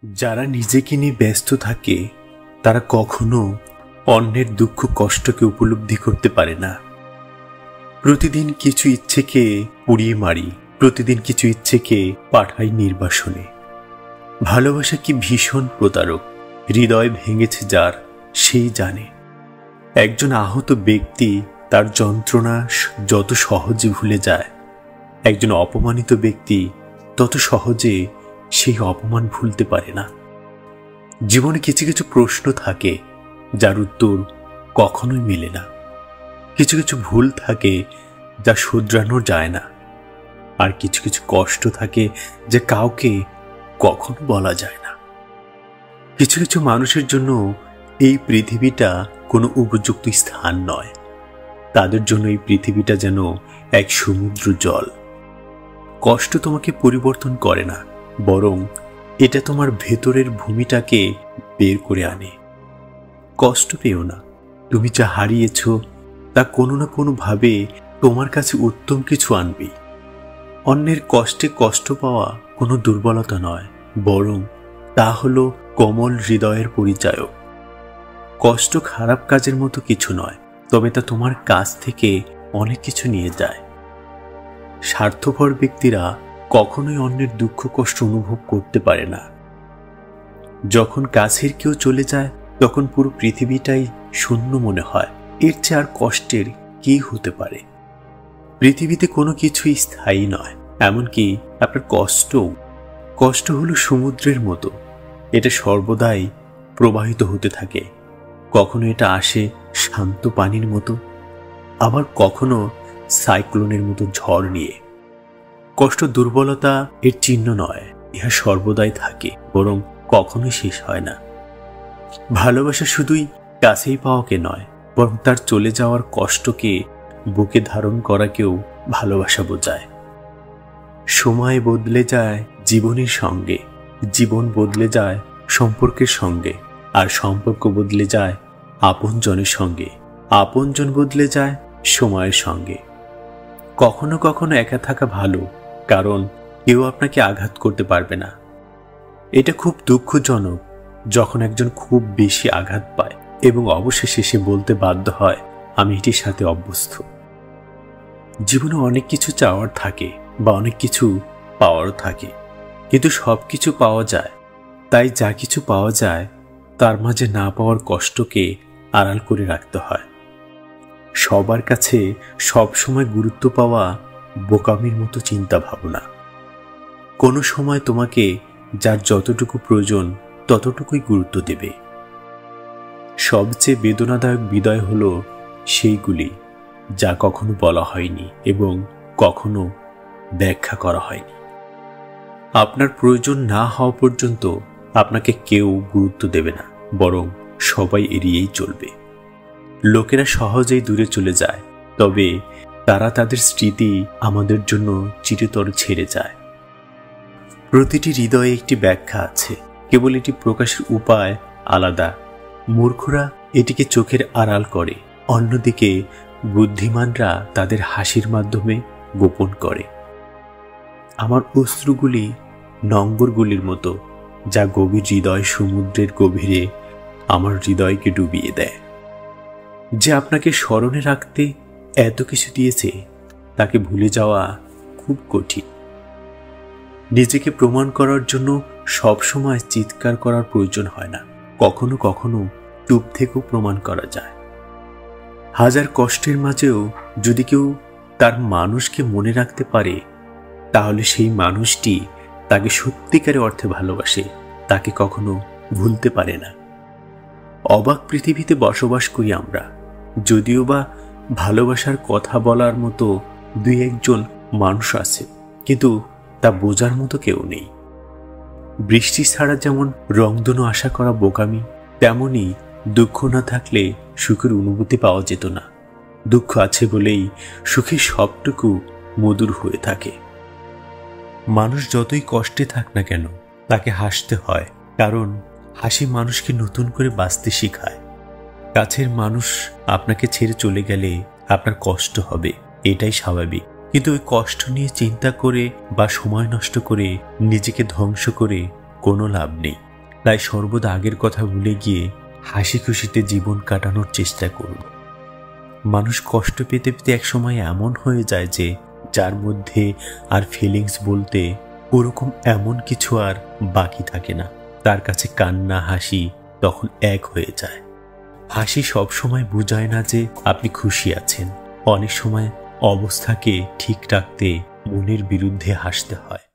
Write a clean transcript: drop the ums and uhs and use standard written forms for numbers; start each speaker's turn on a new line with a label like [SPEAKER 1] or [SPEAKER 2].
[SPEAKER 1] যারা নিজেকে নিয়ে ব্যস্ত থাকে তারা কখনো অন্যের দুঃখ কষ্টকে উপলব্ধি করতে পারে না। প্রতিদিন কিছু ইচ্ছেকে পুড়িয়ে মারি, প্রতিদিন কিছু ইচ্ছেকে পাঠাই নির্বাসনে। ভালোবাসা কি ভীষণ প্রতারক, হৃদয় ভেঙেছে যার সেই জানে। একজন আহত ব্যক্তি তার যন্ত্রণা যত সহজে ভুলে যায়, একজন অপমানিত ব্যক্তি তত সহজে সেই অপমান ভুলতে পারে না। জীবনে কিছু কিছু প্রশ্ন থাকে যার উত্তর কখনোই মেলে না, কিছু কিছু ভুল থাকে যা শুধরানো যায় না, আর কিছু কিছু কষ্ট থাকে যা কাউকে কখনো বলা যায় না। কিছু কিছু মানুষের জন্য এই পৃথিবীটা কোনো উপযুক্ত স্থান নয়, তাদের জন্য এই পৃথিবীটা যেন এক সমুদ্র জল। কষ্ট তোমাকে পরিবর্তন করে না, বরং এটা তোমার ভেতরের ভূমিটাকে বের করে আনে। কষ্ট পেও না, তুমি যা হারিয়েছ তা কোনো না কোনোভাবে তোমার কাছে উত্তম কিছু আনবে। অন্যের কষ্টে কষ্ট পাওয়া কোনো দুর্বলতা নয়, বরং তা হলো কোমল হৃদয়ের পরিচায়ক। কষ্ট খারাপ কাজের মতো কিছু নয়, তবে তা তোমার কাছ থেকে অনেক কিছু নিয়ে যায়। স্বার্থপর ব্যক্তিরা কখনোই অন্যের দুঃখ কষ্ট অনুভব করতে পারে না। যখন কাছের কেউ চলে যায় তখন পুরো পৃথিবীটাই শূন্য মনে হয়। এর চেয়ে আর কষ্টের কি হতে পারে? পৃথিবীতে কোনো কিছুই স্থায়ী নয়, এমনকি আপনার কষ্ট হলো সমুদ্রের মতো। এটা সর্বদাই প্রবাহিত হতে থাকে। কখনো এটা আসে শান্ত পানির মতো, আবার কখনো সাইক্লোনের মতো ঝড় নিয়ে। কষ্ট দুর্বলতা এর চিহ্ন নয়, ইহা সর্বদাই থাকে, বরং কখনোই শেষ হয় না। ভালোবাসা শুধুই কাছেই পাওয়াকে নয়, বরং তার চলে যাওয়ার কষ্টকে বুকে ধারণ করাকেও ভালোবাসা বোঝায়। সময় বদলে যায় জীবনের সঙ্গে, জীবন বদলে যায় সম্পর্কের সঙ্গে, আর সম্পর্ক বদলে যায় আপনজনের সঙ্গে, আপনজন বদলে যায় সময়ের সঙ্গে। কখনো কখনো একা থাকা ভালো, কারণ কেউ আপনাকে আঘাত করতে পারবে না। এটা খুব দুঃখজনক যখন একজন খুব বেশি আঘাত পায় এবং অবশেষে সে বলতে বাধ্য হয়, আমি এটির সাথে অভ্যস্ত। জীবনে অনেক কিছু চাওয়ার থাকে বা অনেক কিছু পাওয়ারও থাকে, কিন্তু সব কিছু পাওয়া যায়। তাই যা কিছু পাওয়া যায় তার মাঝে না পাওয়ার কষ্টকে আড়াল করে রাখতে হয়। সবার কাছে সব সময় গুরুত্ব পাওয়া বোকামির মতো চিন্তা ভাবনা। কোনো সময় তোমাকে যার যতটুকু প্রয়োজন ততটুকুই গুরুত্ব দেবে। সবচেয়ে বেদনাদায়ক বিদায় হলো সেইগুলি যা কখনো বলা হয়নি এবং কখনো ব্যাখ্যা করা হয়নি। আপনার প্রয়োজন না হওয়া পর্যন্ত আপনাকে কেউ গুরুত্ব দেবে না, বরং সবাই এড়িয়েই চলবে। লোকেরা সহজেই দূরে চলে যায়, তবে তারা তাদের স্মৃতি আমাদের জন্য চিরতরে ছেড়ে যায়। প্রতিটি হৃদয়ে একটি ব্যাখ্যা আছে, কেবল এটি প্রকাশের উপায় আলাদা। মূর্খরা এটিকে চোখের আড়াল করে, অন্যদিকে বুদ্ধিমানরা তাদের হাসির মাধ্যমে গোপন করে। আমার অশ্রুগুলি নোঙরগুলির মতো, যা গভীর হৃদয় সমুদ্রের গভীরে আমার হৃদয়কে ডুবিয়ে দেয়। যে আপনাকে স্মরণে রাখতে এত কিছু দিয়েছে তাকে ভুলে যাওয়া খুব কঠিন। নিজেকে প্রমাণ করার জন্য সব সময় চিৎকার করার প্রয়োজন হয় না, কখনো কখনো চুপ থেকেও প্রমাণ করা যায়। হাজার কষ্টের মাঝেও যদি কেউ তার মানুষকে মনে রাখতে পারে, তাহলে সেই মানুষটি তাকে সত্যিকারে অর্থে ভালোবাসে, তাকে কখনো ভুলতে পারে না। অবাক পৃথিবীতে বসবাস করি আমরা, যদিও বা ভালোবাসার কথা বলার মতো দুই একজন মানুষ আছে, কিন্তু তা বোঝার মতো কেউ নেই। বৃষ্টি ছাড়া যেমন রংধনু আশা করা বোকামি, তেমনি দুঃখ না থাকলে সুখের অনুভূতি পাওয়া যেত না। দুঃখ আছে বলেই সুখের সবটুকু মধুর হয়ে থাকে। মানুষ যতই কষ্টে থাক না কেন, তাকে হাসতে হয়, কারণ হাসি মানুষকে নতুন করে বাঁচতে শেখায়। কাছের মানুষ আপনাকে ছেড়ে চলে গেলে আপনার কষ্ট হবে, এটাই স্বাভাবিক। কিন্তু ওই কষ্ট নিয়ে চিন্তা করে বা সময় নষ্ট করে নিজেকে ধ্বংস করে কোনো লাভ নেই। তাই সর্বদা আগের কথা ভুলে গিয়ে হাসি খুশিতে জীবন কাটানোর চেষ্টা করুন। মানুষ কষ্ট পেতে পেতে একসময় এমন হয়ে যায় যে যার মধ্যে আর ফিলিংস বলতে ওরকম এমন কিছু আর বাকি থাকে না। তার কাছে কান্না হাসি তখন এক হয়ে যায়। হাসি সব সময় বোঝায় না যে আপনি খুশি আছেন। অনেক সময় অবস্থাকে ঠিক রাখতে মনের বিরুদ্ধে হাসতে হয়।